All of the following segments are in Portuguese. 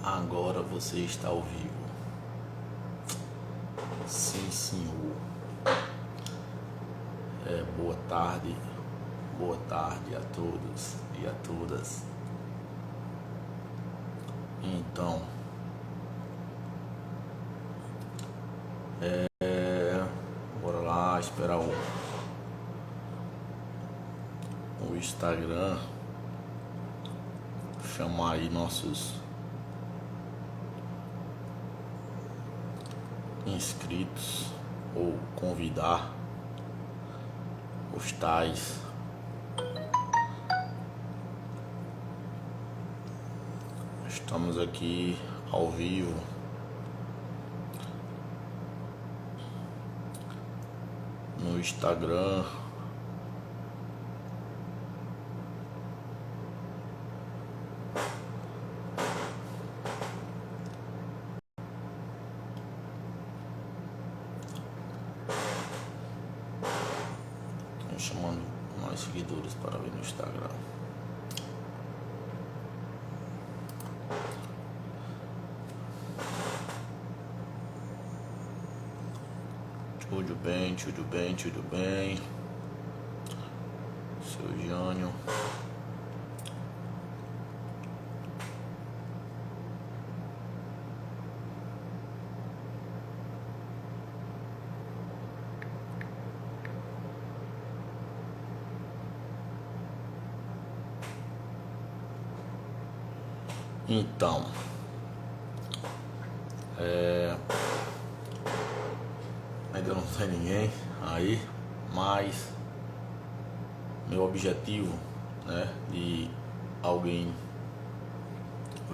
Agora você está ao vivo. Sim, senhor. Boa tarde a todos e a todas. Então, bora lá esperar o Instagram chamar aí nossos inscritos ou convidar os tais. Estamos aqui ao vivo no Instagram. Estamos chamando mais seguidores para ver no Instagram. Tudo bem. Seu Jânio. Então, ainda não tem ninguém aí, mas meu objetivo, né, de alguém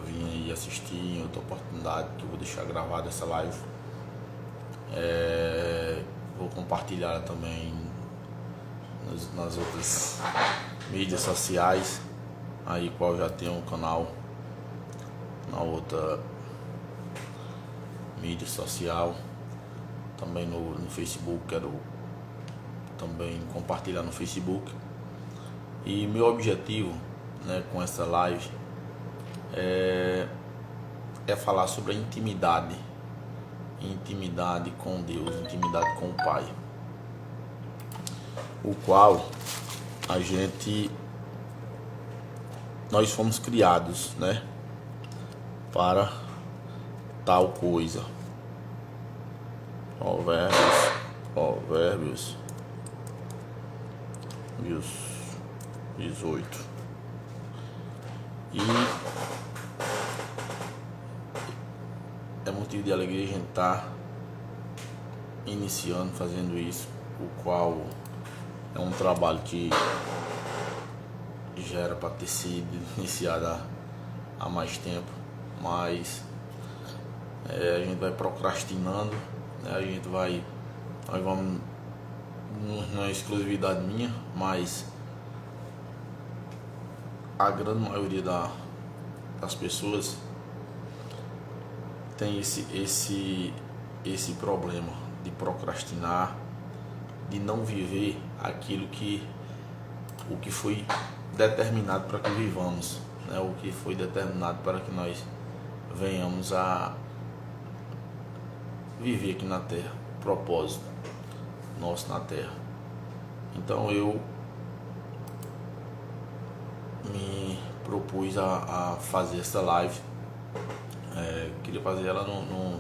vir aí assistir em outra oportunidade, que eu vou deixar gravada essa live, vou compartilhar também nas outras mídias sociais, aí qual já tem um canal na outra mídia social, também no Facebook, quero também compartilhar no Facebook. E meu objetivo, né, com essa live é falar sobre a intimidade com Deus, intimidade com o Pai, o qual nós fomos criados, né, para tal coisa. Provérbios 18. E é motivo de alegria a gente estar iniciando, fazendo isso, o qual é um trabalho que já era para ter sido iniciado há mais tempo, mas a gente vai procrastinando, né? Nós vamos, não é exclusividade minha, mas a grande maioria das pessoas tem esse problema de procrastinar, de não viver o que foi determinado para que vivamos, né? O que foi determinado para que nós venhamos a viver aqui na Terra, propósito nosso na Terra. Então eu me propus a fazer essa live. Queria fazer ela no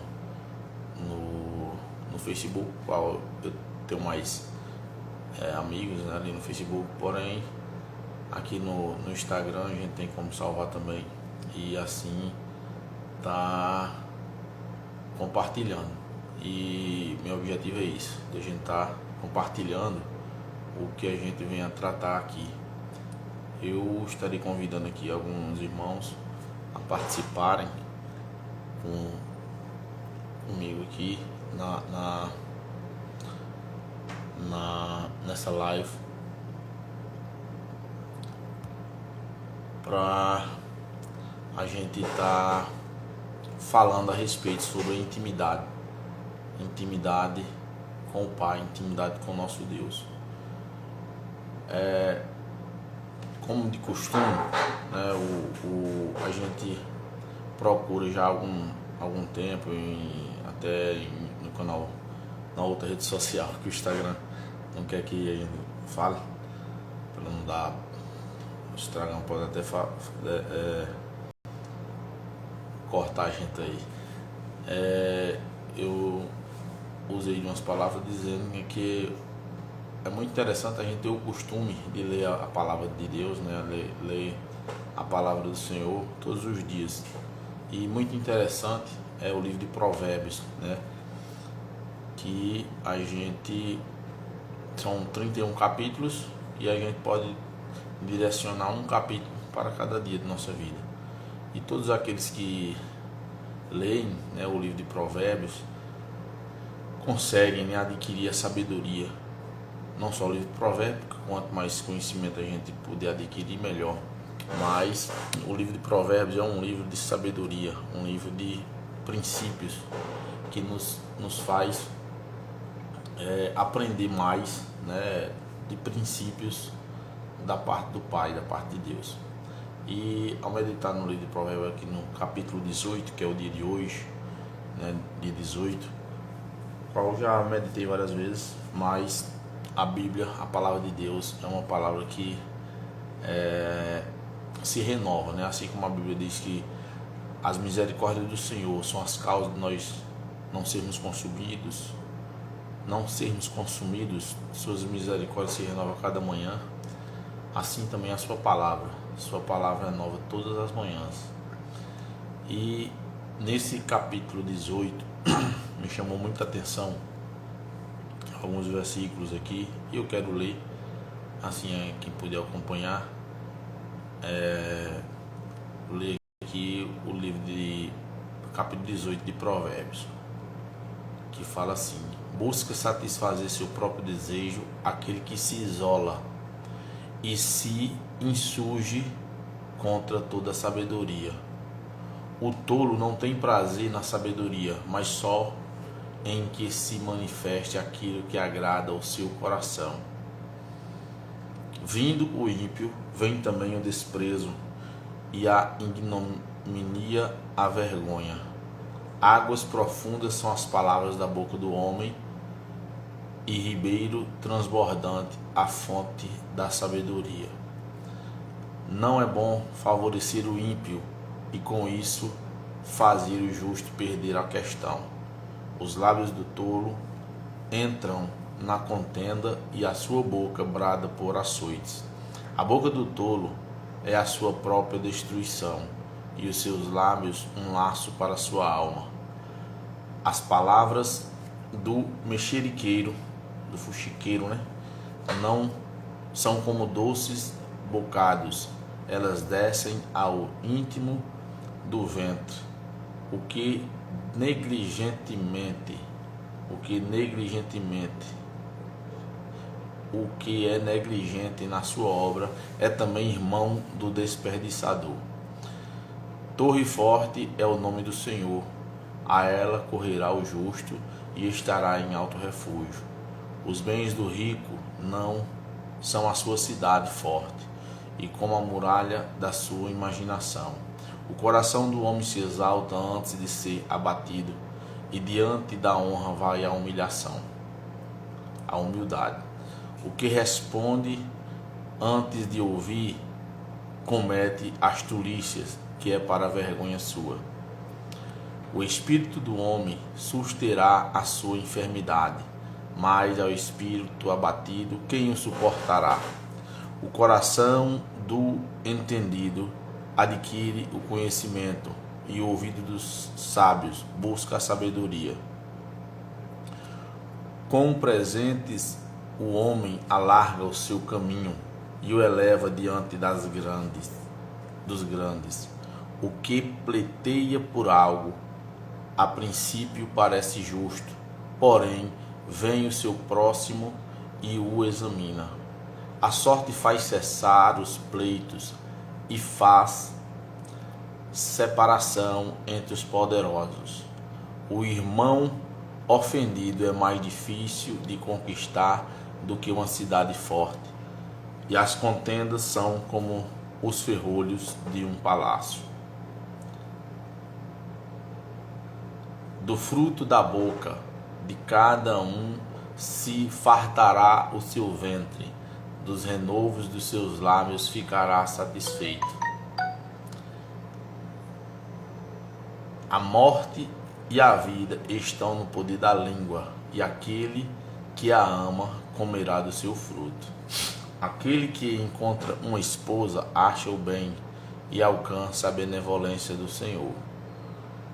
Facebook, qual eu tenho mais amigos, né, ali no Facebook, porém aqui no Instagram a gente tem como salvar também, e assim tá compartilhando. E meu objetivo é isso, de a gente estar compartilhando o que a gente vem a tratar aqui. Eu estarei convidando aqui alguns irmãos a participarem comigo aqui nessa live, para a gente estar falando a respeito sobre a intimidade com o Pai, intimidade com o nosso Deus. Como de costume, né, a gente procura já há algum tempo, no canal, na outra rede social, que o Instagram não quer que a gente fale, para não dar. O Instagram pode até cortar a gente aí. Eu usei umas palavras dizendo que é muito interessante a gente ter o costume de ler a palavra de Deus, né? Ler a palavra do Senhor todos os dias. E muito interessante é o livro de Provérbios, né? Que a gente são 31 capítulos e a gente pode direcionar um capítulo para cada dia de nossa vida. E todos aqueles que leem, né, o livro de Provérbios conseguem, né, adquirir a sabedoria. Não só o livro de Provérbios, quanto mais conhecimento a gente puder adquirir, melhor. Mas o livro de Provérbios é um livro de sabedoria, um livro de princípios que nos faz aprender mais, né, de princípios da parte do Pai, da parte de Deus. E ao meditar no livro de Provérbios aqui no capítulo 18, que é o dia de hoje, né, dia 18, qual já meditei várias vezes, mas a Bíblia, a palavra de Deus, é uma palavra que se renova, né? Assim como a Bíblia diz que as misericórdias do Senhor são as causas de nós não sermos consumidos, suas misericórdias se renovam a cada manhã. Assim também a sua palavra renova todas as manhãs. E nesse capítulo 18 me chamou muita atenção alguns versículos aqui, e eu quero ler, assim, quem puder acompanhar, ler aqui o livro de capítulo 18 de Provérbios, que fala assim: busca satisfazer seu próprio desejo aquele que se isola e se insurge contra toda sabedoria. O tolo não tem prazer na sabedoria, mas só em que se manifeste aquilo que agrada ao seu coração. Vindo o ímpio, vem também o desprezo, e a ignomínia, a vergonha. Águas profundas são as palavras da boca do homem, e ribeiro transbordante a fonte da sabedoria. Não é bom favorecer o ímpio e com isso fazer o justo perder a questão. Os lábios do tolo entram na contenda e a sua boca brada por açoites. A boca do tolo é a sua própria destruição e os seus lábios um laço para a sua alma. As palavras do mexeriqueiro, do fuxiqueiro, né, não são como doces bocados, elas descem ao íntimo do ventre. O que é negligente na sua obra é também irmão do desperdiçador. Torre forte é o nome do Senhor, a ela correrá o justo e estará em alto refúgio. Os bens do rico não são a sua cidade forte, e como a muralha da sua imaginação. O coração do homem se exalta antes de ser abatido, e diante da honra vai a humilhação, a humildade. O que responde antes de ouvir comete as tolices, que é para a vergonha sua. O espírito do homem susterá a sua enfermidade, mas ao espírito abatido quem o suportará? O coração do entendido adquire o conhecimento, e o ouvido dos sábios busca a sabedoria. Com presentes o homem alarga o seu caminho e o eleva diante dos grandes. O que pleiteia por algo, a princípio parece justo, porém vem o seu próximo e o examina. A sorte faz cessar os pleitos e faz separação entre os poderosos. O irmão ofendido é mais difícil de conquistar do que uma cidade forte, e as contendas são como os ferrolhos de um palácio. Do fruto da boca de cada um se fartará o seu ventre, dos renovos dos seus lábios ficará satisfeito. A morte e a vida estão no poder da língua, e aquele que a ama comerá do seu fruto. Aquele que encontra uma esposa acha o bem e alcança a benevolência do Senhor.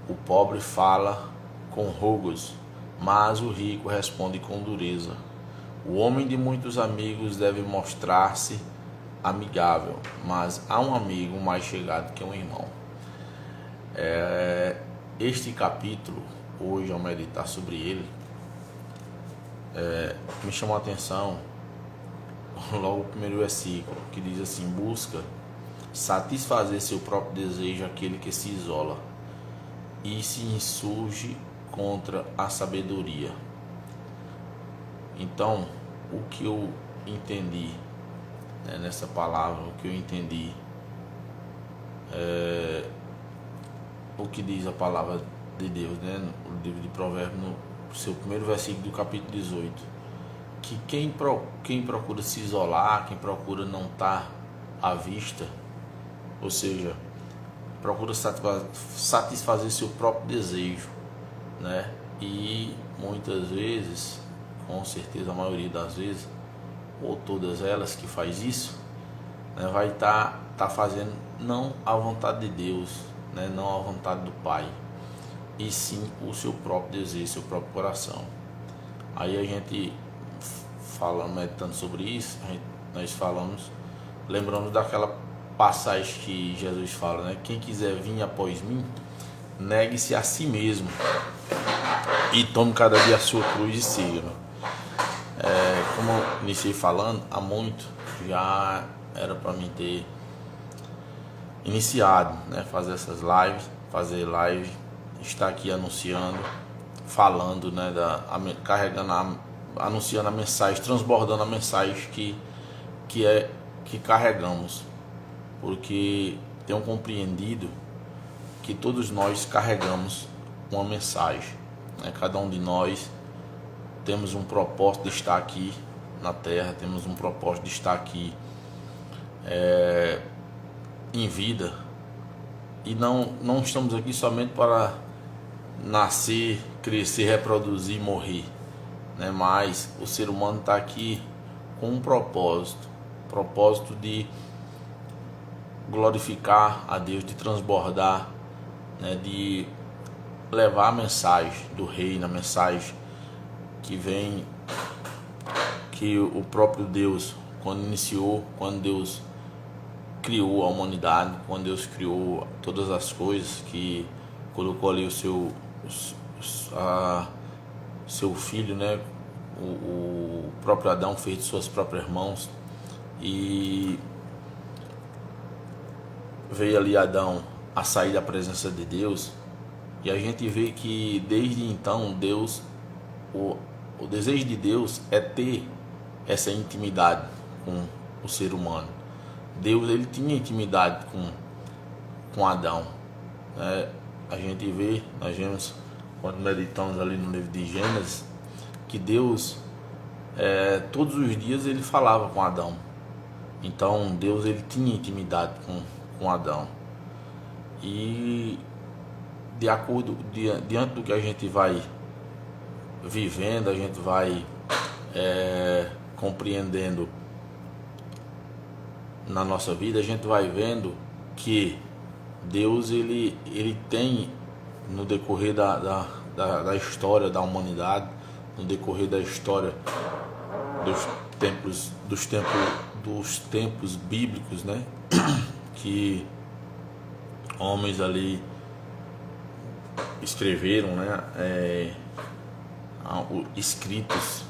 O pobre fala com rogos, mas o rico responde com dureza. O homem de muitos amigos deve mostrar-se amigável, mas há um amigo mais chegado que um irmão. Este capítulo, hoje ao meditar sobre ele, me chamou a atenção logo o primeiro versículo, que diz assim: busca satisfazer seu próprio desejo aquele que se isola e se insurge contra a sabedoria. Então, o que eu entendi nessa palavra, o que eu entendi o que diz a palavra de Deus, no livro de Provérbios, no seu primeiro versículo do capítulo 18, que quem procura se isolar, quem procura não estar à vista, ou seja, procura satisfazer seu próprio desejo, e muitas vezes, com certeza a maioria das vezes, ou todas elas que faz isso, vai estar fazendo não a vontade de Deus, não a vontade do Pai, e sim o seu próprio desejo, seu próprio coração. Aí a gente meditando sobre isso, nós lembramos daquela passagem que Jesus fala, quem quiser vir após mim, negue-se a si mesmo e tome cada dia a sua cruz e siga-me. Como eu iniciei falando, há muito já era para mim ter iniciado, fazer essas lives, estar aqui anunciando, falando, anunciando a mensagem, transbordando a mensagem que carregamos, porque tenho compreendido que todos nós carregamos uma mensagem, cada um de nós temos um propósito de estar aqui na Terra, temos um propósito de estar aqui em vida, e não estamos aqui somente para nascer, crescer, reproduzir e morrer, mas o ser humano está aqui com um propósito de glorificar a Deus, de transbordar, de levar a mensagem do reino, a mensagem que vem, que o próprio Deus, quando Deus criou a humanidade, quando Deus criou todas as coisas, que colocou ali o seu filho, o próprio Adão fez de suas próprias mãos, e veio ali Adão a sair da presença de Deus, e a gente vê que desde então o desejo de Deus é ter essa intimidade com o ser humano. Deus, ele tinha intimidade com Adão, A gente vê, nós vemos quando meditamos ali no livro de Gênesis, que Deus todos os dias ele falava com Adão. Então Deus, ele tinha intimidade com Adão, e diante do que a gente vai vivendo, a gente vai compreendendo na nossa vida, a gente vai vendo que Deus ele tem, no decorrer da história da humanidade, no decorrer da história dos tempos bíblicos, que homens ali escreveram, escritos,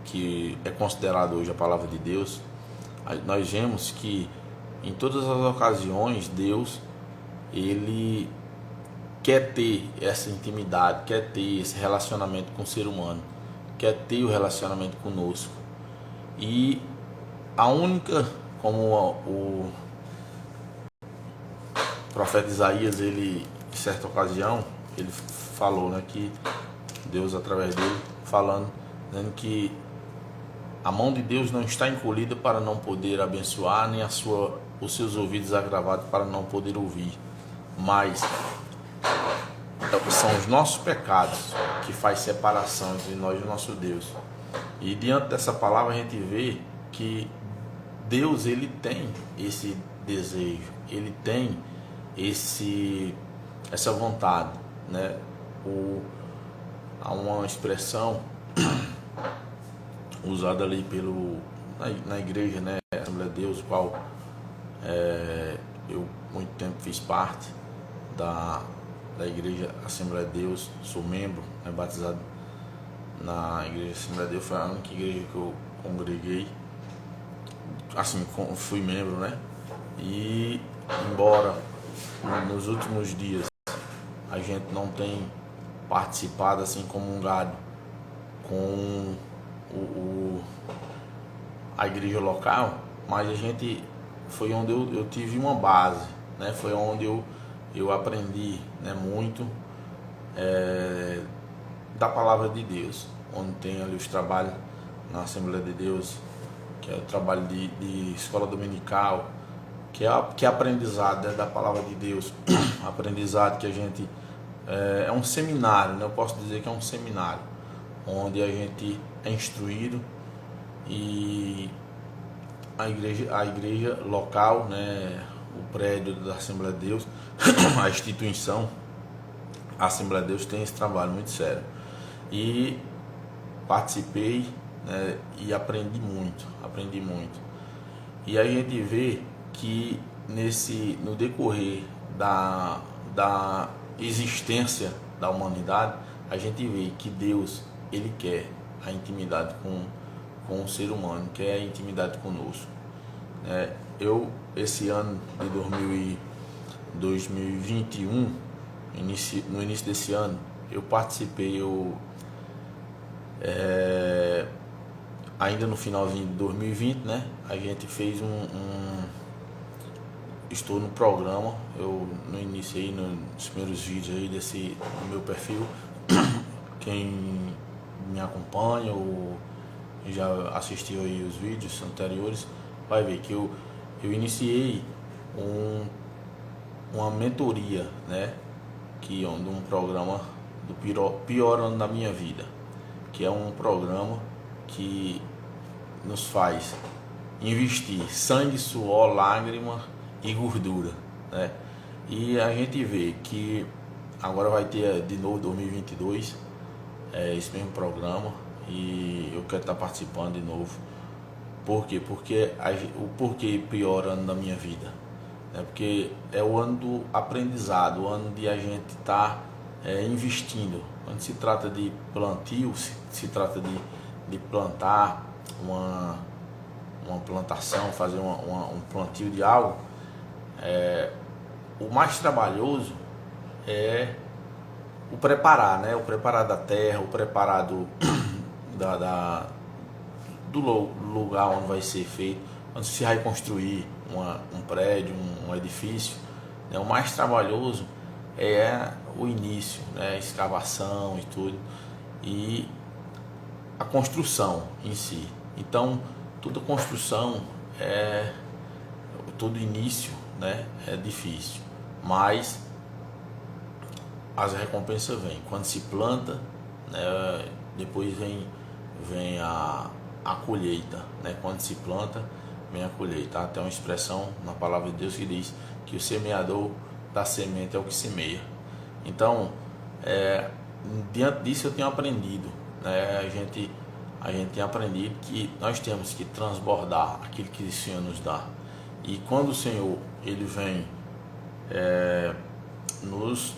que é considerado hoje a palavra de Deus. Nós vemos que em todas as ocasiões Deus, ele quer ter essa intimidade, quer ter esse relacionamento com o ser humano, quer ter o relacionamento conosco. E a única, como o profeta Isaías, ele em certa ocasião ele falou, né, que Deus através dele falando, dizendo que a mão de Deus não está encolhida para não poder abençoar, nem os seus ouvidos agravados para não poder ouvir, mas são os nossos pecados que faz separação entre nós e o nosso Deus. E diante dessa palavra a gente vê que Deus, ele tem esse desejo, ele tem essa vontade, né? Há uma expressão usada ali na igreja, né? Assembleia de Deus, qual eu muito tempo fiz parte da igreja Assembleia de Deus, sou membro, né, batizado na igreja Assembleia de Deus, foi a única igreja que eu congreguei, assim, fui membro, né? E embora nos últimos dias a gente não tem participado, assim, comungado com a igreja local, mas a gente foi onde eu tive uma base, né? Foi onde eu aprendi, né, muito da palavra de Deus, onde tem ali os trabalhos na Assembleia de Deus, que é o trabalho de escola dominical, que é aprendizado, né, da palavra de Deus, aprendizado que a gente é um seminário, né? Eu posso dizer que é um seminário onde a gente é instruído, e a igreja local, né, o prédio da Assembleia de Deus, a instituição, a Assembleia de Deus tem esse trabalho muito sério. E participei, né, e aprendi muito. E a gente vê que no decorrer da existência da humanidade, a gente vê que Deus, ele quer a intimidade com o ser humano, quer a intimidade conosco. Esse ano de 2021, no início desse ano, eu participei, ainda no finalzinho de 2020, né? A gente fez estou no programa, eu no início aí, nos primeiros vídeos aí do meu perfil, quem me acompanha ou já assistiu aí os vídeos anteriores, vai ver que eu iniciei uma mentoria, né, de um programa do pior ano da minha vida, que é um programa que nos faz investir sangue, suor, lágrima e gordura, né? E a gente vê que agora vai ter de novo 2022 esse mesmo programa, e eu quero estar participando de novo. Por quê? Porque o porquê pior ano da minha vida, né? Porque é o ano do aprendizado, o ano de a gente estar investindo. Quando se trata de plantio, se trata de plantar uma plantação, fazer um plantio de algo, o mais trabalhoso é o preparar, né? O preparar da terra, o preparar do lugar onde vai ser feito, onde se vai construir um prédio, um edifício, né? O mais trabalhoso é o início, né? A escavação e tudo, e a construção em si. Então, toda construção todo início, né, é difícil, mas as recompensas vêm quando se planta, né? Depois vem a colheita, né? Quando se planta, vem a colheita. Tem uma expressão na palavra de Deus que diz que o semeador da semente é o que semeia. Então, diante disso eu tenho aprendido, né? A gente tem aprendido que nós temos que transbordar aquilo que o Senhor nos dá. E quando o Senhor, ele vem nos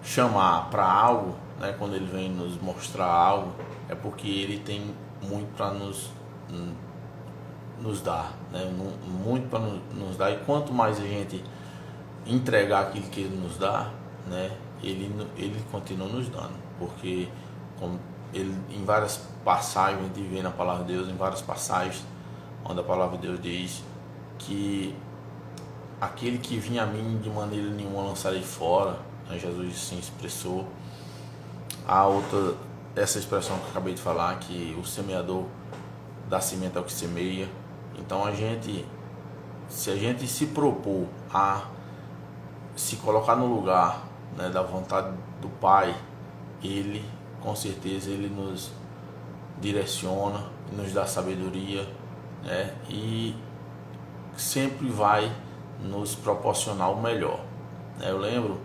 chamar para algo, né? Quando ele vem nos mostrar algo, é porque ele tem muito para nos dar, né? Muito para nos dar. E quanto mais a gente entregar aquilo que ele nos dá, né? Ele continua nos dando, porque ele, em várias passagens, a gente vê na palavra de Deus, em várias passagens onde a palavra de Deus diz que aquele que vinha a mim de maneira nenhuma lançarei fora, né? Jesus se expressou. A outra, essa expressão que eu acabei de falar, que o semeador dá semente ao que semeia. Então se a gente se propor a se colocar no lugar, né, da vontade do Pai, Ele, com certeza, Ele nos direciona, nos dá sabedoria, né, e sempre vai nos proporcionar o melhor, né? Eu lembro,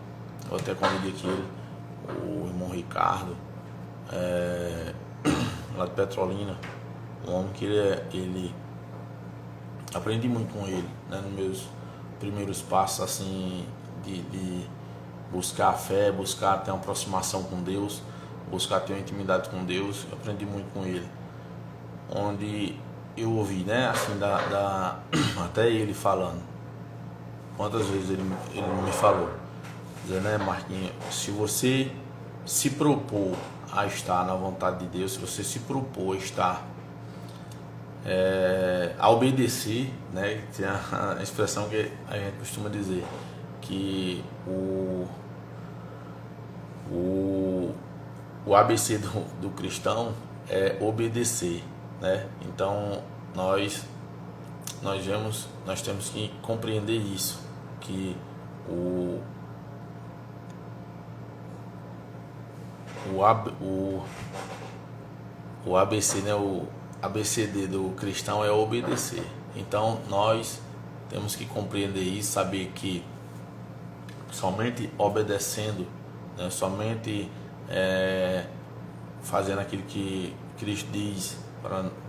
eu até convidei aqui o irmão Ricardo, lá de Petrolina, um homem que ele aprendi muito com ele, né, nos meus primeiros passos assim de buscar a fé, buscar ter uma aproximação com Deus, buscar ter uma intimidade com Deus. Eu aprendi muito com ele, onde eu ouvi, né, assim, até ele falando, quantas vezes ele me falou, dizendo, né, Marquinhos, se você se propor a estar na vontade de Deus, se você se propor a estar a obedecer, né, tem a expressão que a gente costuma dizer, que o ABC do cristão é obedecer, né? Então nós temos que compreender isso, que o ABC, né, o ABCD do cristão é obedecer. Então nós temos que compreender isso, saber que somente obedecendo, né, somente fazendo aquilo que Cristo diz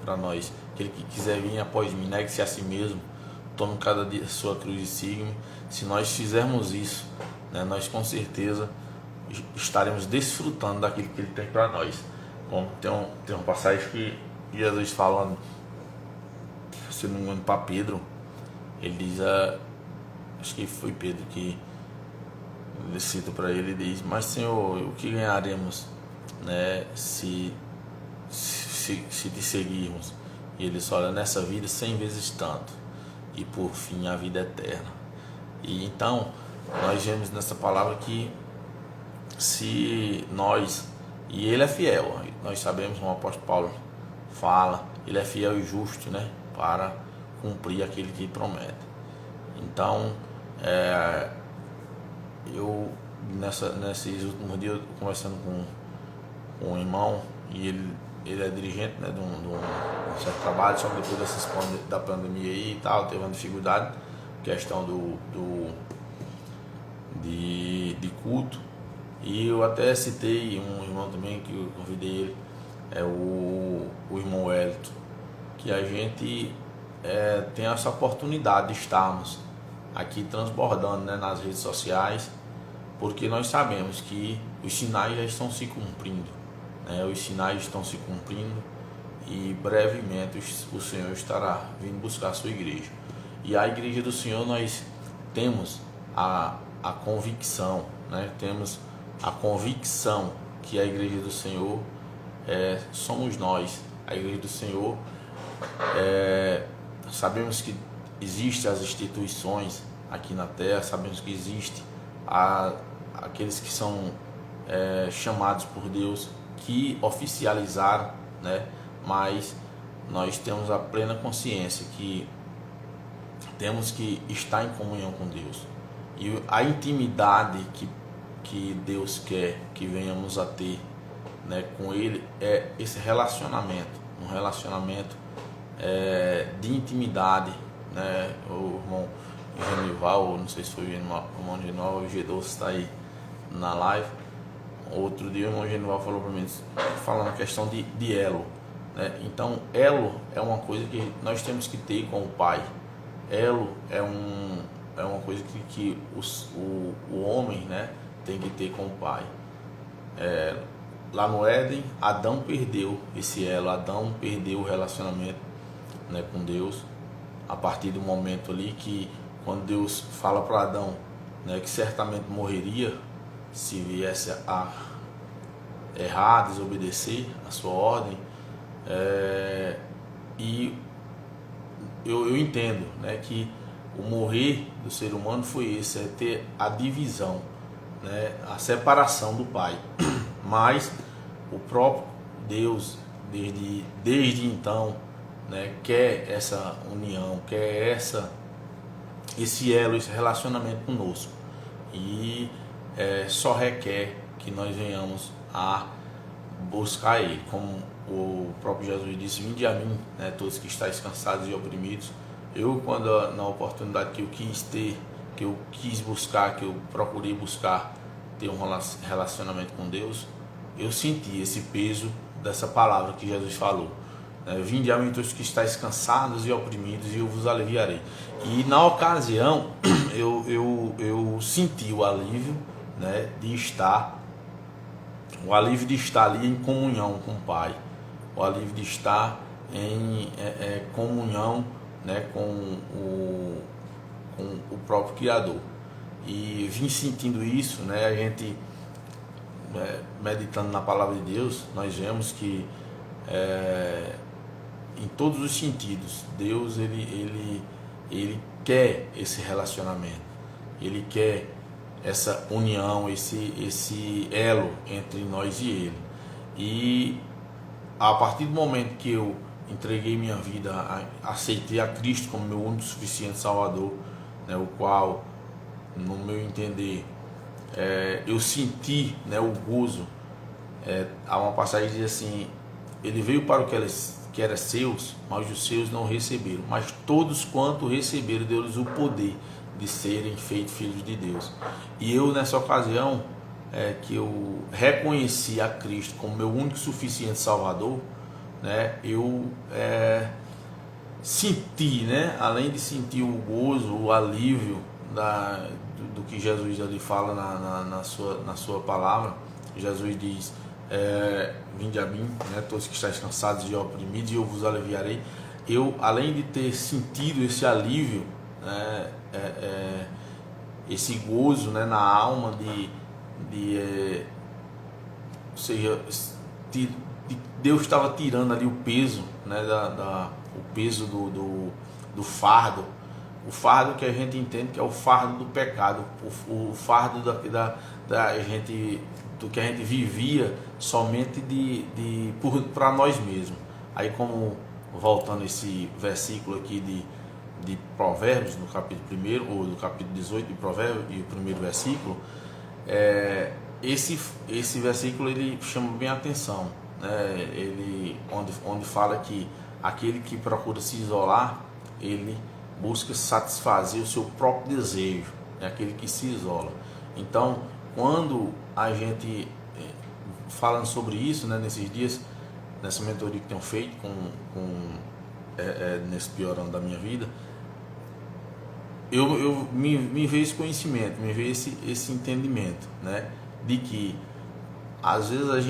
para nós, aquele que quiser vir após mim, negue-se a si mesmo, tome cada dia a sua cruz e siga-me. Se nós fizermos isso, né, nós com certeza estaremos desfrutando daquilo que Ele tem para nós. Como tem uma passagem que Jesus falando, se não me engano, para Pedro, ele diz, acho que foi Pedro que ele cita para ele, diz, mas Senhor, o que ganharemos, né, se te seguirmos? E ele só olha, nessa vida 100 vezes tanto, e por fim a vida eterna. E então nós vemos nessa palavra que se nós, e ele é fiel, nós sabemos, como o apóstolo Paulo fala, ele é fiel e justo, né, para cumprir aquilo que promete. Então eu nesses últimos dias, conversando com um irmão, e ele é dirigente, né, de um certo trabalho, só que depois da pandemia aí e tal, teve uma dificuldade, questão de culto. E eu até citei um irmão também que eu convidei ele, o irmão Wellington, que a gente tem essa oportunidade de estarmos aqui transbordando, né, nas redes sociais, porque nós sabemos que os sinais já estão se cumprindo, né, os sinais estão se cumprindo, e brevemente o Senhor estará vindo buscar a sua igreja. E a igreja do Senhor, nós temos a convicção, né, temos a convicção que a igreja do Senhor somos nós. A igreja do Senhor, sabemos que existem as instituições aqui na terra, sabemos que existe aqueles que são chamados por Deus, que oficializaram, né, mas nós temos a plena consciência que temos que estar em comunhão com Deus, e a intimidade que Deus quer que venhamos a ter, né, com Ele, é esse relacionamento, um relacionamento de intimidade, né? O irmão Genival, não sei se foi o irmão Genival, o G12 está aí na live. Outro dia o irmão Genival falou para mim, falando a questão de elo, né? Então elo é uma coisa que nós temos que ter com o Pai. Elo é uma coisa que o homem, né, tem que ter com o Pai. Lá no Éden, Adão perdeu esse elo, Adão perdeu o relacionamento, né, com Deus, a partir do momento ali que, quando Deus fala para Adão, né, que certamente morreria se viesse a errar, desobedecer a sua ordem, e eu entendo, né, que o morrer do ser humano foi esse, ter a divisão, né, a separação do Pai. Mas o próprio Deus, desde então, né, quer essa união, quer esse elo, esse relacionamento conosco. E só requer que nós venhamos a buscar Ele, como o próprio Jesus disse: vinde a mim, né, todos que estáis cansados e oprimidos. Eu, quando na oportunidade que eu quis ter, que eu quis buscar, que eu procurei buscar ter um relacionamento com Deus, eu senti esse peso dessa palavra que Jesus falou, né? Vinde a mim todos que estáis cansados e oprimidos, e eu vos aliviarei. E na ocasião eu senti o alívio, né, de estar, o alívio de estar ali em comunhão com o Pai, o alívio de estar em comunhão, né, com o próprio Criador. E vim sentindo isso, né, a gente meditando na palavra de Deus, nós vemos que em todos os sentidos Deus ele quer esse relacionamento, Ele quer essa união, esse elo entre nós e Ele. E a partir do momento que eu entreguei minha vida, aceitei a Cristo como meu único suficiente Salvador, né, o qual, no meu entender, eu senti, né, o gozo. Há uma passagem que diz assim: ele veio para o que era seus, mas os seus não receberam, mas todos quanto receberam, deu-lhes o poder de serem feitos filhos de Deus. E eu, nessa ocasião, que eu reconheci a Cristo como meu único suficiente Salvador, né, eu senti, né, além de sentir o gozo, o alívio do que Jesus ali fala na sua palavra. Jesus diz: vinde a mim, né, todos que estáis cansados e oprimidos, e eu vos aliviarei. Eu, além de ter sentido esse alívio, esse gozo, né, na alma ou seja, de Deus estava tirando ali o peso, né, o peso do fardo, o fardo que a gente entende que é o fardo do pecado, o fardo da gente, do que a gente vivia somente para nós mesmos. Aí, como voltando esse versículo aqui de Provérbios, no capítulo 1 ou do capítulo 18 de Provérbios, e o primeiro versículo, esse versículo ele chama bem a atenção, né? Ele onde fala que aquele que procura se isolar, ele busca satisfazer o seu próprio desejo, é aquele que se isola. Então, quando a gente falando sobre isso, né, nesses dias, nessa mentoria que tenho feito nesse pior ano da minha vida, me veio esse conhecimento, me veio esse entendimento, né, de que às vezes a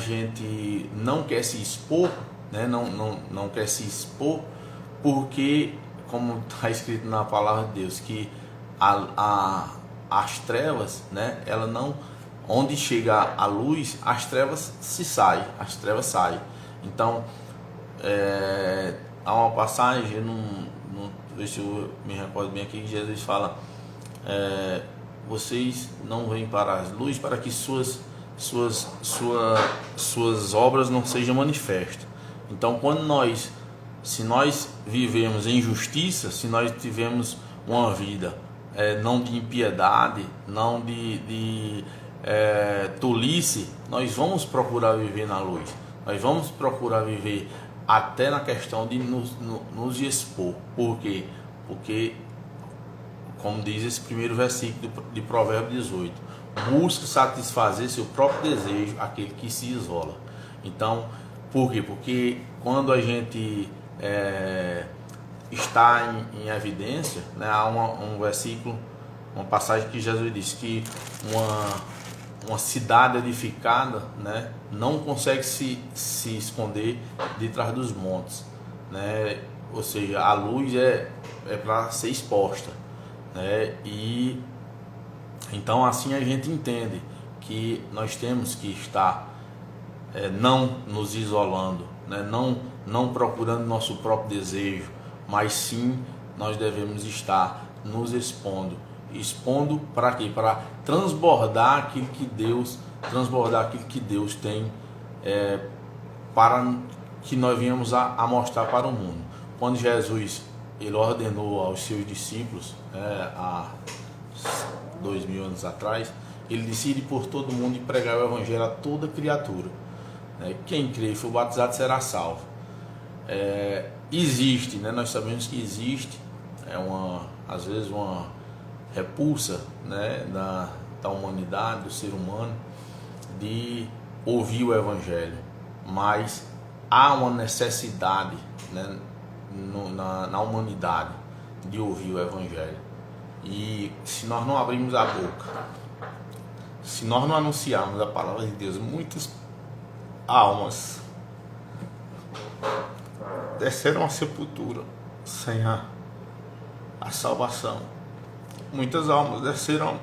gente não quer se expor, né, não quer se expor porque, como está escrito na palavra de Deus, que as trevas, né, ela não, onde chega a luz, as trevas saem. Então, há uma passagem, ver se eu me recordo bem aqui, que Jesus fala: vocês não vêm para as luzes para que suas obras não sejam manifestas. Então, se nós vivemos em justiça, se nós tivemos uma vida não de impiedade, não de tolice, nós vamos procurar viver na luz, nós vamos procurar viver até na questão de nos expor. Por quê? Porque, como diz esse primeiro versículo de Provérbios 18, busca satisfazer seu próprio desejo aquele que se isola. Então, por quê? Porque quando a gente está em evidência, né, há um versículo, uma passagem que Jesus diz que uma cidade edificada, né, não consegue se esconder de trás dos montes, né? Ou seja, a luz é para ser exposta, né? E então assim a gente entende que nós temos que estar não nos isolando, né? não procurando nosso próprio desejo, mas sim nós devemos estar nos expondo expondo para quê? Para transbordar aquilo que Deus tem para que nós venhamos a mostrar para o mundo. Quando Jesus ele ordenou aos seus discípulos, há 2000 anos atrás, ele disse: ir por todo mundo e pregar o evangelho a toda criatura. Quem crê e for batizado será salvo. Existe, nós sabemos que existe, às vezes uma repulsa, da humanidade, do ser humano, de ouvir o evangelho, mas há uma necessidade, na humanidade de ouvir o evangelho. E se nós não abrirmos a boca, se nós não anunciarmos a palavra de Deus, muitas almas desceram à sepultura sem a salvação. Muitas almas desceram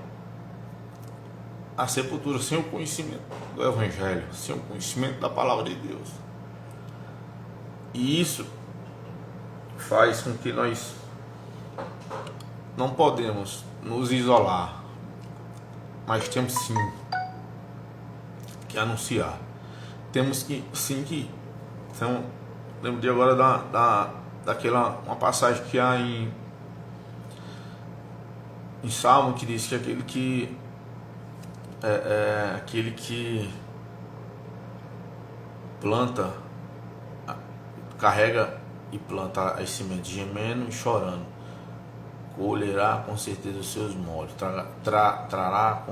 à sepultura sem o conhecimento do evangelho, sem o conhecimento da palavra de Deus. E isso faz com que nós não podemos nos isolar, mas temos sim que anunciar. Temos que sim que... Então, lembrei agora daquela uma passagem que há em Salmo, que diz que aquele que planta, carrega e planta as sementes, gemendo e chorando, colherá com certeza os seus molhos, trará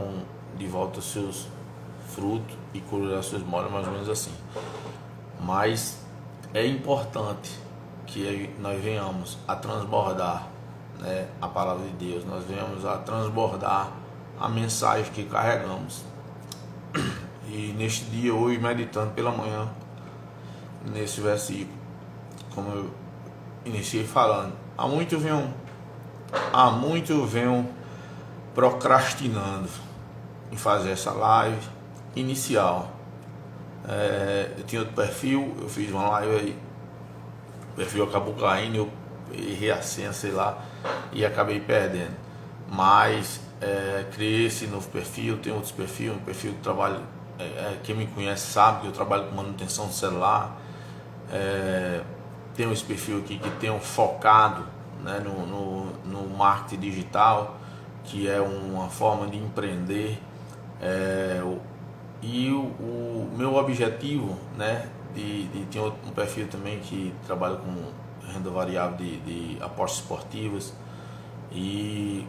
de volta os seus frutos e colherá os seus molhos, mais ou menos assim. Mas é importante que nós venhamos a transbordar, a palavra de Deus, nós venhamos a transbordar a mensagem que carregamos. E neste dia, hoje, meditando pela manhã nesse versículo, como eu iniciei falando, há muito venham procrastinando em fazer essa live inicial. Eu tinha outro perfil, eu fiz uma live aí, o perfil acabou caindo, eu errei a senha, sei lá, e acabei perdendo. Mas criei esse novo perfil, tem outros perfis, um perfil que trabalho, quem me conhece sabe que eu trabalho com manutenção do celular. Tenho esse perfil aqui que tenho focado, no marketing digital, que é uma forma de empreender. E o meu objetivo, tem um perfil também que trabalha com renda variável de apostas esportivas, e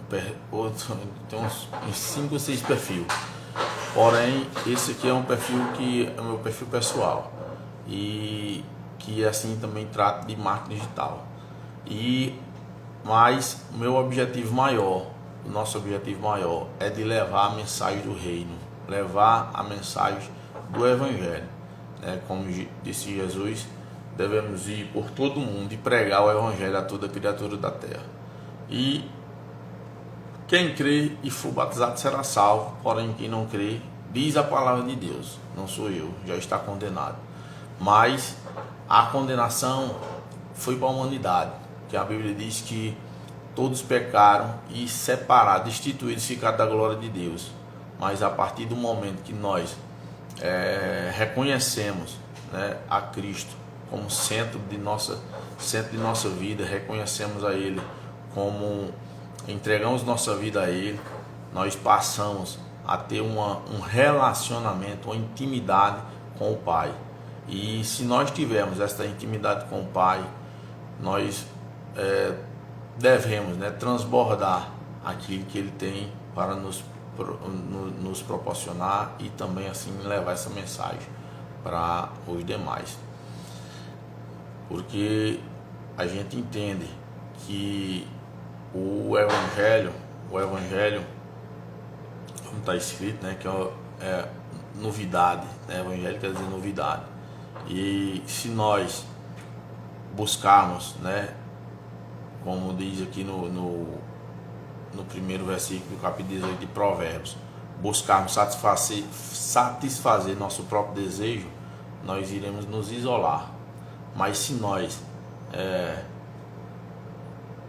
tem uns 5 ou 6 perfis. Porém, esse aqui é um perfil que é o meu perfil pessoal, e que assim também trata de marketing digital. Mas o meu objetivo maior, o nosso objetivo maior, é de levar a mensagem do reino, levar a mensagem do evangelho. Como disse Jesus, devemos ir por todo mundo e pregar o evangelho a toda criatura da terra. E quem crê e for batizado será salvo, porém quem não crê, diz a palavra de Deus, não sou eu, já está condenado. Mas a condenação foi para a humanidade, que a Bíblia diz que todos pecaram e separados, destituídos, ficaram da glória de Deus. Mas a partir do momento que nós reconhecemos, a Cristo como centro de nossa vida, reconhecemos a Ele como, entregamos nossa vida a Ele, nós passamos a ter um relacionamento, uma intimidade com o Pai. E se nós tivermos esta intimidade com o Pai, nós devemos transbordar aquilo que Ele tem para nos proporcionar, e também assim levar essa mensagem para os demais. Porque a gente entende que o Evangelho, como está escrito, que é novidade, Evangelho quer dizer novidade. E se nós buscarmos, como diz aqui no primeiro versículo do capítulo 18 de Provérbios, buscarmos satisfazer nosso próprio desejo, nós iremos nos isolar. Mas se nós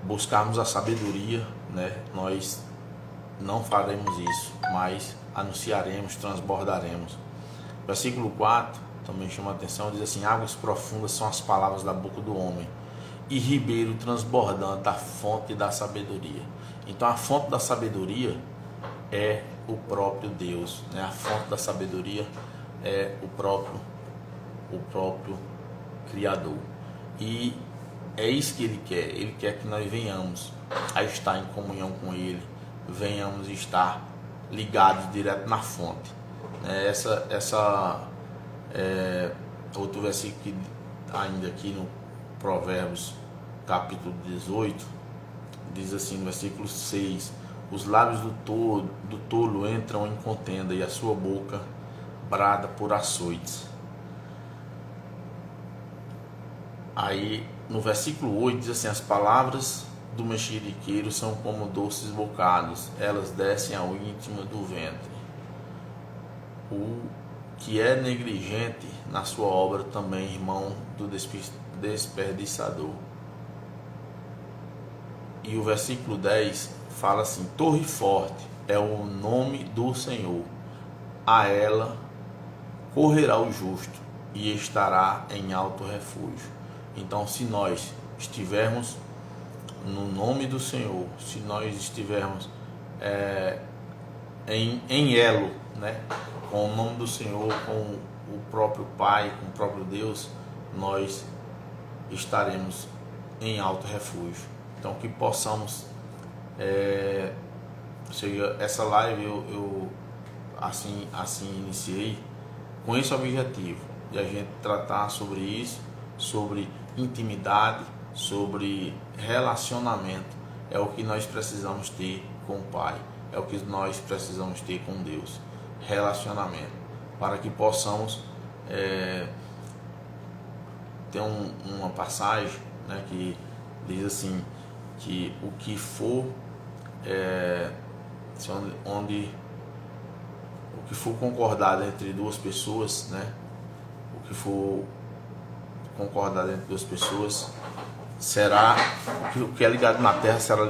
buscarmos a sabedoria, né, nós não faremos isso, mas anunciaremos, transbordaremos. Versículo 4 também chama a atenção, diz assim: águas profundas são as palavras da boca do homem, e ribeiro transbordante da fonte da sabedoria. Então a fonte da sabedoria é o próprio Deus, né? A fonte da sabedoria é o próprio Criador. E é isso que Ele quer que nós venhamos a estar em comunhão com Ele, venhamos estar ligados direto na fonte. Outro versículo que ainda aqui no Provérbios capítulo 18 diz assim, no versículo 6: os lábios do tolo entram em contenda, e a sua boca brada por açoites. Aí no versículo 8 diz assim: as palavras do mexeriqueiro são como doces bocados, elas descem ao íntimo do ventre. O que é negligente na sua obra também, irmão do desperdiçador. E o versículo 10 fala assim: torre forte é o nome do Senhor, a ela correrá o justo e estará em alto refúgio. Então, se nós estivermos no nome do Senhor, se nós estivermos em elo, né, com o nome do Senhor, com o próprio Pai, com o próprio Deus, nós estaremos em alto refúgio. Então, que possamos, essa live eu assim iniciei com esse objetivo, de a gente tratar sobre isso, sobre intimidade, sobre relacionamento. É o que nós precisamos ter com o Pai, é o que nós precisamos ter com Deus, relacionamento, para que possamos ter uma passagem, né, que diz assim, que o que for o que for concordado entre duas pessoas, né, o que for concordado entre duas pessoas será, o que é ligado na terra será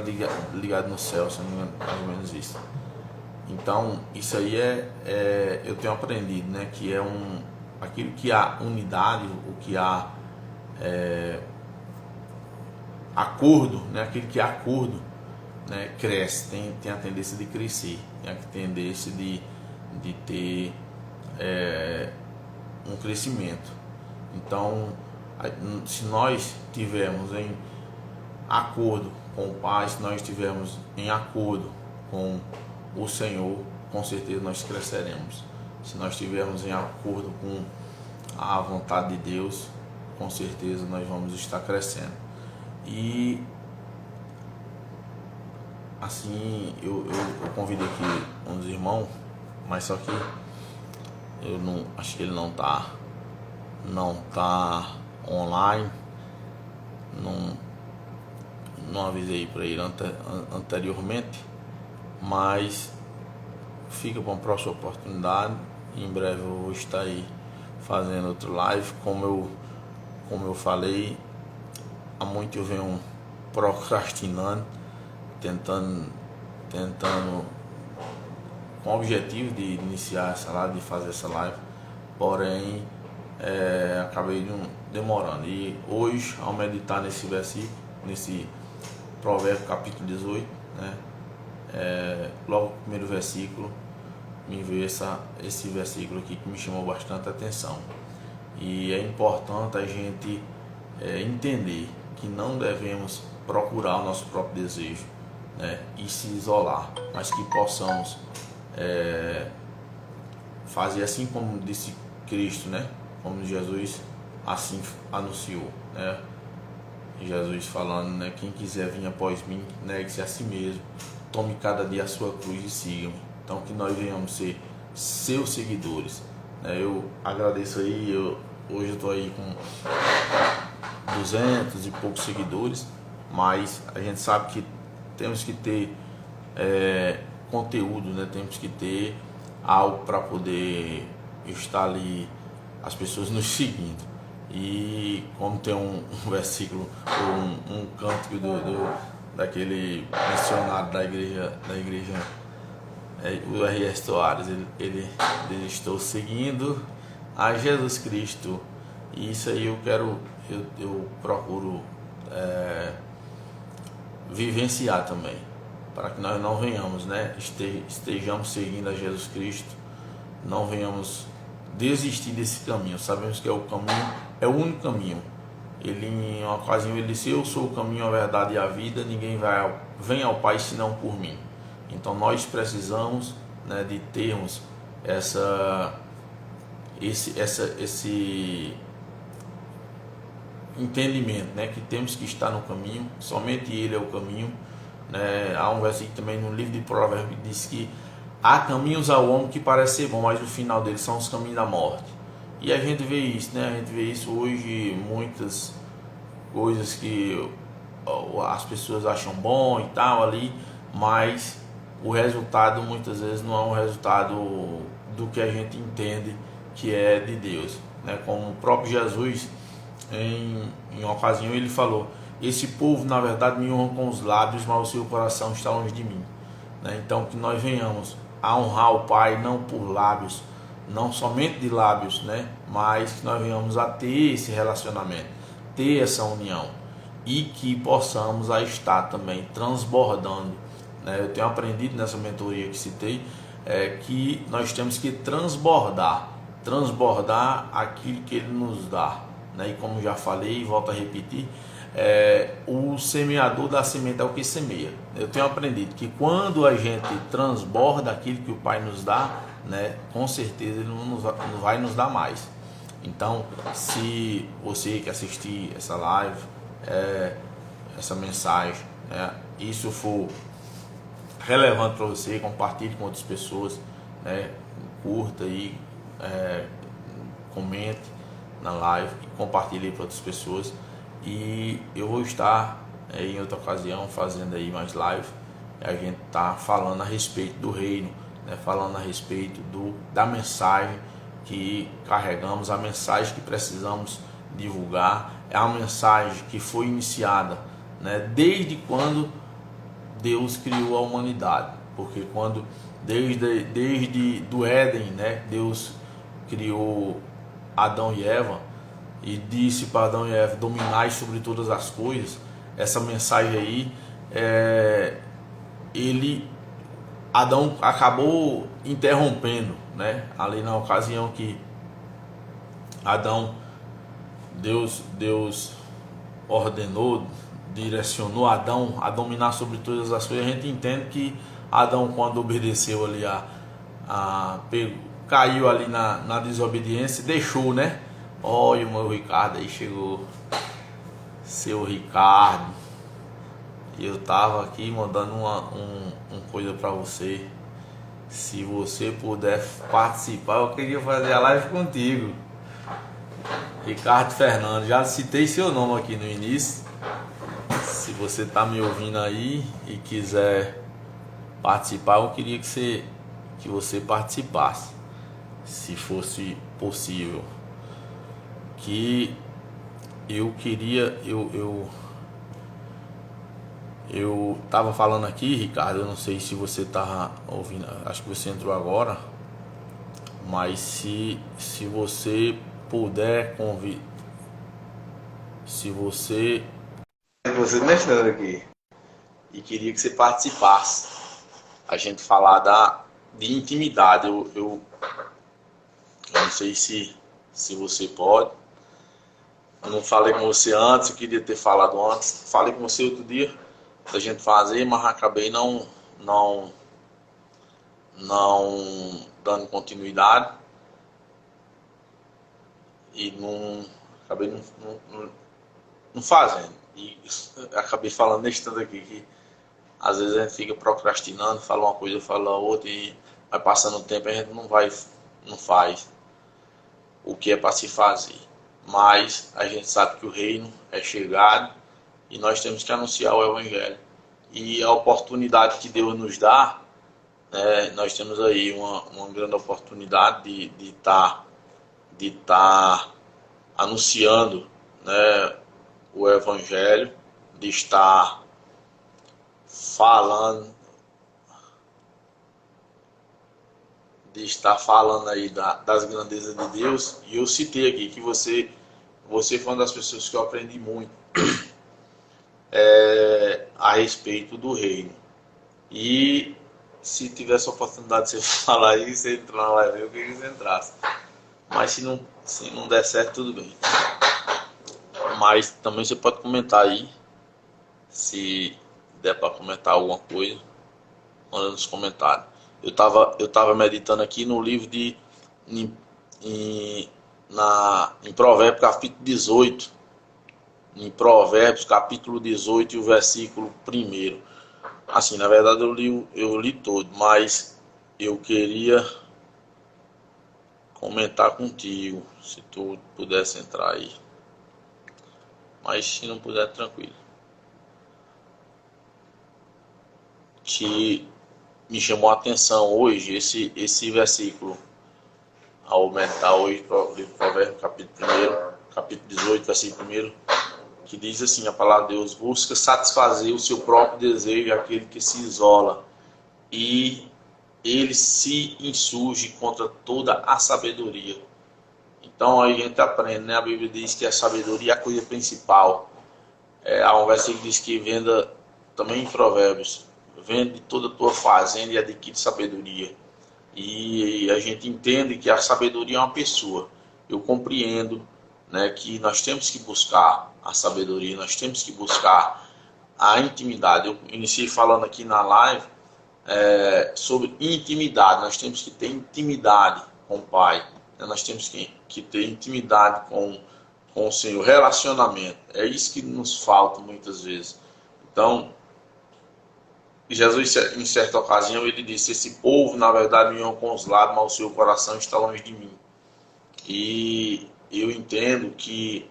ligado no céu, se não me engano, mais ou menos isso. Então isso aí eu tenho aprendido, né, que é aquilo que há unidade, o que há acordo, né, aquilo que há acordo, né, cresce, tem a tendência de crescer, tem a tendência de ter um crescimento. Então, se nós tivermos em acordo com o Pai, se nós estivermos em acordo com o Senhor, com certeza nós cresceremos. Se nós estivermos em acordo com a vontade de Deus, com certeza nós vamos estar crescendo. E assim, eu convidei aqui um dos irmãos, mas só que eu não acho que ele não tá online, não avisei para ele anteriormente, mas fica para uma próxima oportunidade. Em breve eu vou estar aí fazendo outra live. Como eu falei, há muito eu venho procrastinando, tentando com o objetivo de iniciar essa live, de fazer essa live, porém acabei demorando. E hoje, ao meditar nesse versículo, nesse Provérbio capítulo 18, né, logo o primeiro versículo, me veio esse versículo aqui que me chamou bastante atenção. E é importante a gente entender que não devemos procurar o nosso próprio desejo, né, e se isolar, mas que possamos fazer assim como disse Cristo, né, como Jesus assim anunciou, né, Jesus falando, né, quem quiser vir após mim, negue-se a si mesmo, tome cada dia a sua cruz e siga-me. Então que nós venhamos ser seus seguidores, né? Eu agradeço aí, hoje eu estou aí com 200 e poucos seguidores, mas a gente sabe que temos que ter conteúdo, né? Temos que ter algo para poder estar ali, as pessoas nos seguindo. E como tem um versículo, um cântico daquele missionário da igreja o R.S. Soares. Ele diz: estou seguindo a Jesus Cristo. E isso aí eu procuro vivenciar também, para que nós não venhamos, né, estejamos seguindo a Jesus Cristo, não venhamos desistir desse caminho. Sabemos que é o caminho, é o único caminho. Ele, em uma ocasião, ele disse: eu sou o caminho, a verdade e a vida, ninguém vem ao Pai senão por mim. Então nós precisamos, né, de termos esse entendimento, né, que temos que estar no caminho, somente Ele é o caminho, né? Há um versículo também no livro de Provérbios que diz que há caminhos ao homem que parecem bom, mas o final deles são os caminhos da morte. E a gente vê isso, né? A gente vê isso hoje, muitas coisas que as pessoas acham bom e tal ali, mas o resultado muitas vezes não é um resultado do que a gente entende que é de Deus, né? Como o próprio Jesus, em uma ocasião, ele falou: esse povo na verdade me honra com os lábios, mas o seu coração está longe de mim, né? Então que nós venhamos a honrar o Pai não por lábios, não somente de lábios, né? Mas que nós venhamos a ter esse relacionamento, ter essa união, e que possamos a estar também transbordando, né? Eu tenho aprendido nessa mentoria que citei, que nós temos que transbordar aquilo que Ele nos dá, né? E como já falei e volto a repetir, o semeador da semente é o que semeia. Eu tenho aprendido que quando a gente transborda aquilo que o Pai nos dá, né, com certeza Ele não vai nos dar mais. Então, se você que assistir essa live, essa mensagem, né, isso for relevante para você, compartilhe com outras pessoas, né, curta aí, comente na live, compartilhe para outras pessoas. E eu vou estar em outra ocasião fazendo aí mais live. A gente está falando a respeito do reino, né? Falando a respeito da mensagem que carregamos, a mensagem que precisamos divulgar. É uma mensagem que foi iniciada, né, desde quando Deus criou a humanidade, porque quando desde do Éden, né, Deus criou Adão e Eva e disse para Adão e Eva: dominai sobre todas as coisas. Essa mensagem aí, Adão acabou interrompendo, né? Ali na ocasião que Deus ordenou, direcionou Adão a dominar sobre todas as coisas. A gente entende que Adão, quando obedeceu ali caiu ali na desobediência, deixou, né? Olha, o meu Ricardo aí chegou, seu Ricardo. E eu tava aqui mandando uma coisa para você. Se você puder participar, eu queria fazer a live contigo. Ricardo Fernandes, já citei seu nome aqui no início. Se você tá me ouvindo aí e quiser participar, eu queria que você participasse, se fosse possível. Que eu queria, eu tava falando aqui, Ricardo, eu não sei se você tava ouvindo, acho que você entrou agora, mas se você puder convidar, se você mexendo aqui e queria que você participasse, a gente falar de intimidade. Eu não sei se você pode. Eu não falei com você antes, eu queria ter falado antes. Falei com você outro dia da gente fazer, mas acabei não dando continuidade e acabei não fazendo. E acabei falando nesse tanto aqui que às vezes a gente fica procrastinando, fala uma coisa, fala outra, e vai passando o tempo e a gente não faz o que é para se fazer. Mas a gente sabe que o reino é chegado e nós temos que anunciar o Evangelho. E a oportunidade que Deus nos dá, né, nós temos aí uma grande oportunidade de estar anunciando, né, o Evangelho, de estar falando, de estar falando aí das grandezas de Deus, e eu citei aqui que você foi uma das pessoas que eu aprendi muito a respeito do reino. E se tivesse a oportunidade de você falar aí, você entrar na live, eu queria que você entrasse. Mas se não der certo, tudo bem. Mas também você pode comentar aí, se der para comentar alguma coisa, manda nos comentários. Eu tava meditando aqui no livro em, em, em Provérbios capítulo 18. Em Provérbios capítulo 18 e o versículo 1. Assim, na verdade eu li todo, mas eu queria comentar contigo, se tu pudesse entrar aí. Mas se não puder, tranquilo. Que me chamou a atenção hoje esse versículo, ao meditar hoje, Provérbios capítulo 18, versículo 1, que diz assim, a palavra de Deus: busca satisfazer o seu próprio desejo, aquele que se isola, e ele se insurge contra toda a sabedoria. Então aí a gente aprende, né? A Bíblia diz que a sabedoria é a coisa principal. Há um versículo que diz que venda, também em Provérbios, vende toda a tua fazenda e adquire sabedoria. E a gente entende que a sabedoria é uma pessoa. Eu compreendo, né, que nós temos que buscar a sabedoria, nós temos que buscar a intimidade. Eu iniciei falando aqui na live sobre intimidade. Nós temos que ter intimidade com o Pai, né? Nós temos que ter intimidade com o Senhor, relacionamento. É isso que nos falta muitas vezes. Então, Jesus, em certa ocasião, ele disse: esse povo, na verdade, me honra com os lábios, mas o seu coração está longe de mim. E eu entendo que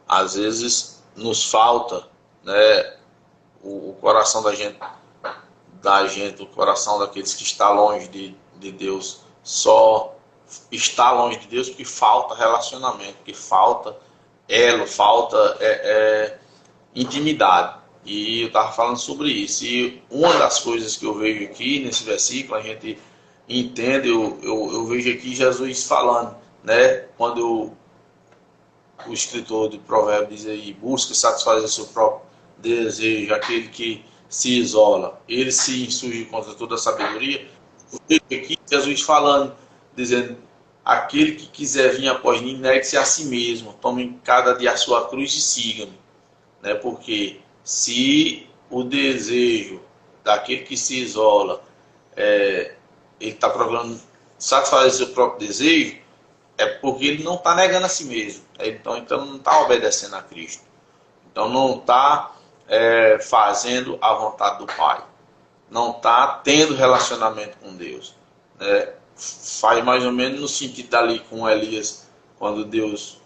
às vezes nos falta, né, o coração da gente, o coração daqueles que está longe de Deus, só está longe de Deus porque falta relacionamento, porque falta elo, falta intimidade. E eu estava falando sobre isso. E uma das coisas que eu vejo aqui nesse versículo, a gente entende, eu vejo aqui Jesus falando, né? Quando o escritor de Provérbios diz aí: busca satisfazer seu próprio desejo, aquele que se isola, ele se insurge contra toda a sabedoria. Eu vejo aqui Jesus falando, dizendo: aquele que quiser vir após mim, negue-se a si mesmo, tome cada dia a sua cruz e siga-me, né? Porque se o desejo daquele que se isola, ele está procurando satisfazer seu próprio desejo, é porque ele não está negando a si mesmo. Então não está obedecendo a Cristo. Então não está fazendo a vontade do Pai. Não está tendo relacionamento com Deus. Faz mais ou menos no sentido dali com Elias, quando Deus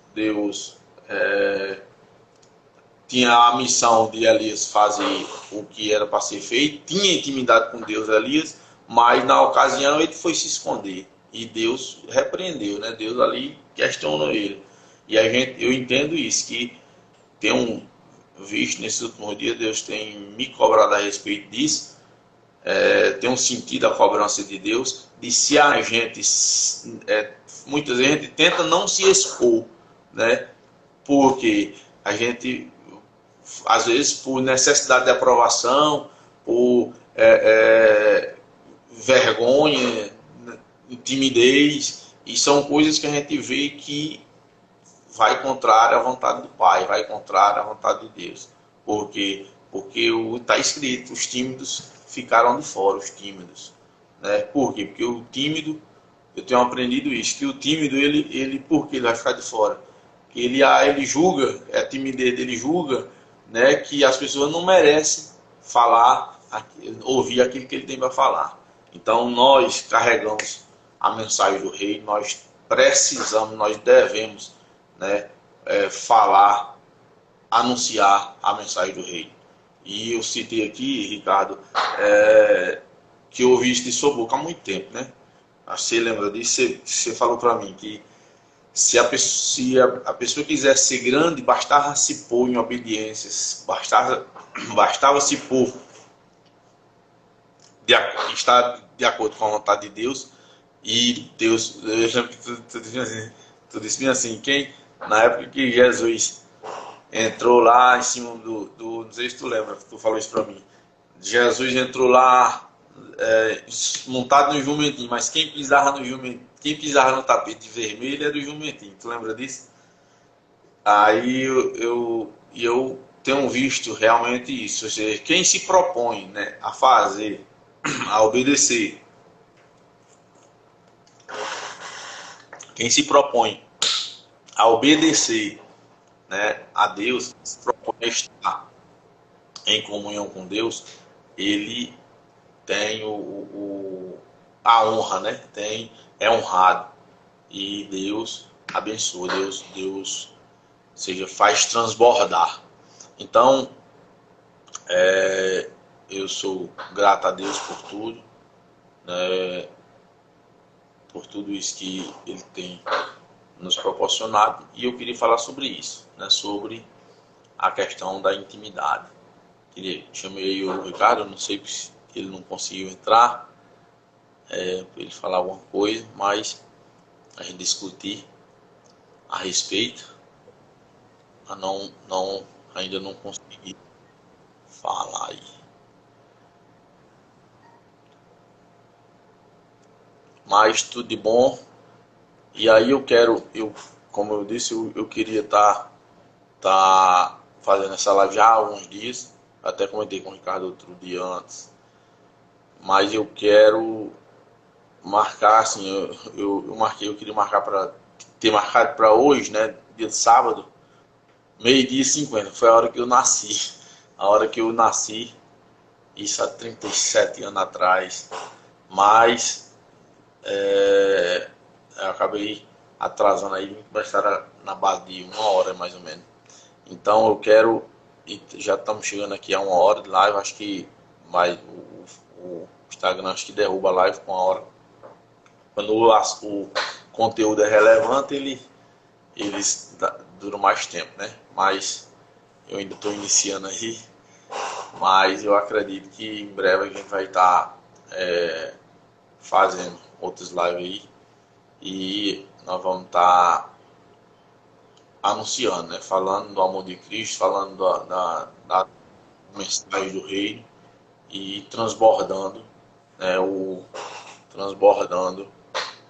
tinha a missão de Elias fazer o que era para ser feito, tinha intimidade com Deus, Elias, mas na ocasião ele foi se esconder e Deus repreendeu, né? Deus ali questionou ele. E eu entendo isso, que tenho visto nesses últimos dias, Deus tem me cobrado a respeito disso, tem sentido a cobrança de Deus, de se a gente, muitas vezes a gente tenta não se expor, né? Porque a gente, às vezes, por necessidade de aprovação, por vergonha, timidez, e são coisas que a gente vê que vai contrário à vontade do Pai, vai contrário à vontade de Deus. Porque está escrito: os tímidos ficaram de fora, os tímidos. Né? Por quê? Porque o tímido, eu tenho aprendido isso, que o tímido, por que ele vai ficar de fora? Que ele julga, a timidez dele julga, né, que as pessoas não merecem falar, ouvir aquilo que ele tem para falar. Então nós carregamos a mensagem do rei, nós precisamos, nós devemos, né, falar, anunciar a mensagem do rei. E eu citei aqui, Ricardo, que eu ouvi isso de sua boca há muito tempo, né? Você lembra disso? Você falou para mim que se a pessoa quiser ser grande, bastava se pôr em obediência, bastava Bastava se pôr estar de acordo com a vontade de Deus. E Deus, eu lembro que tu disse assim, quem, na época que Jesus entrou lá em cima não sei se tu lembra, tu falou isso pra mim. Jesus entrou lá montado no jumentinho, mas quem pisava no jumentinho, quem pisava no tapete vermelho era o jumentinho, tu lembra disso? Aí eu tenho visto realmente isso, ou seja, quem se propõe, né, a fazer, a obedecer, quem se propõe a obedecer, né, a Deus, se propõe a estar em comunhão com Deus, ele tem a honra, né? É honrado. E Deus abençoa, Deus seja, faz transbordar. Então, eu sou grato a Deus por tudo, né? Por tudo isso que Ele tem nos proporcionado. E eu queria falar sobre isso, né? Sobre a questão da intimidade. Chamei o Ricardo, não sei se ele não conseguiu entrar, para ele falar alguma coisa, mas a gente discutir a respeito, mas ainda não consegui falar aí. Mas tudo de bom. E aí como eu disse, eu queria tá fazendo essa live já há alguns dias. Até comentei com o Ricardo outro dia antes. Mas eu quero marcar, assim, eu queria marcar para ter marcado para hoje, né? Dia de sábado, 12h50. Foi a hora que eu nasci. A hora que eu nasci, isso há 37 anos atrás. Mas eu acabei atrasando aí, vai estar na base de 1 hora mais ou menos. Então eu quero, e já estamos chegando aqui a 1 hora de live, acho que o Instagram acho que derruba a live com 1 hora. Quando o conteúdo é relevante, eles duram mais tempo, né? Mas eu ainda estou iniciando aí, mas eu acredito que em breve a gente vai estar fazendo outras lives aí e nós vamos estar anunciando, né? Falando do amor de Cristo, falando da mensagem do reino e transbordando, né? Transbordando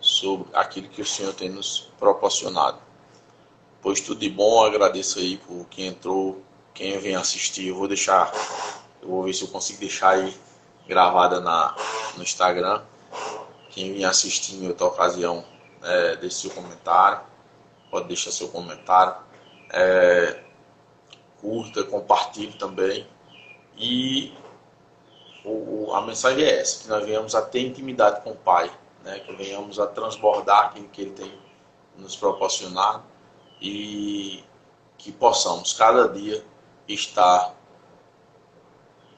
sobre aquilo que o Senhor tem nos proporcionado. Pois tudo de bom, agradeço aí por quem entrou, quem vem assistir. Eu vou ver se eu consigo deixar aí gravada no Instagram. Quem vem assistir em outra ocasião, deixe seu comentário, pode deixar seu comentário, curta, compartilhe também. E a mensagem é essa, que nós venhamos a ter intimidade com o Pai, né? Que venhamos a transbordar aquilo que Ele tem nos proporcionado e que possamos cada dia estar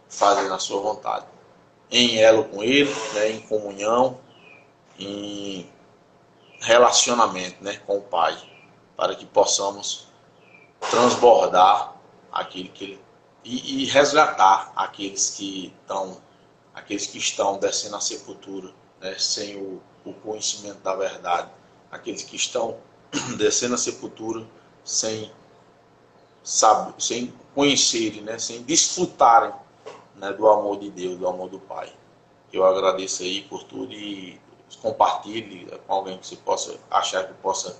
fazendo a sua vontade, em elo com Ele, né? Em comunhão, em relacionamento, né? Com o Pai, para que possamos transbordar aquilo que Ele e resgatar aqueles que estão descendo à sepultura, né, sem o conhecimento da verdade, aqueles que estão descendo à sepultura sem conhecerem, né, sem desfrutarem, né, do amor de Deus, do amor do Pai. Eu agradeço aí por tudo e compartilhe com alguém que você possa achar que possa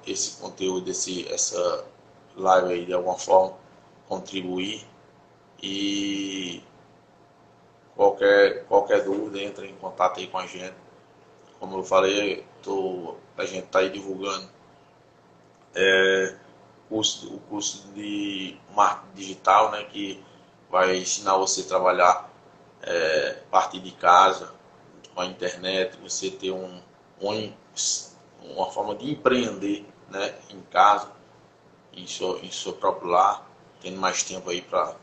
esse conteúdo, essa live aí de alguma forma contribuir. E qualquer dúvida, entra em contato aí com a gente. Como eu falei, a gente está aí divulgando o curso de marketing digital, né, que vai ensinar você a trabalhar a partir de casa, com a internet, você ter uma forma de empreender, né, em casa, em seu próprio lar, tendo mais tempo aí para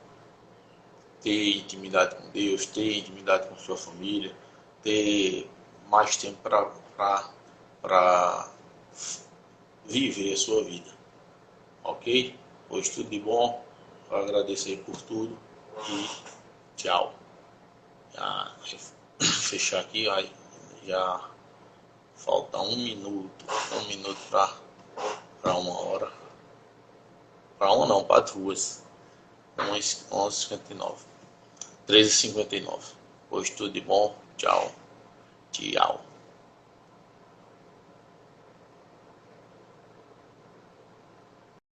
ter intimidade com Deus, ter intimidade com sua família, ter mais tempo para viver a sua vida. Ok? Pois tudo de bom. agradecer por tudo e tchau. Já fechar aqui, aí já falta um minuto para 1 hora. Para uma não, para 2. 11h59. 13h59. Pois tudo de bom. Tchau. Tchau.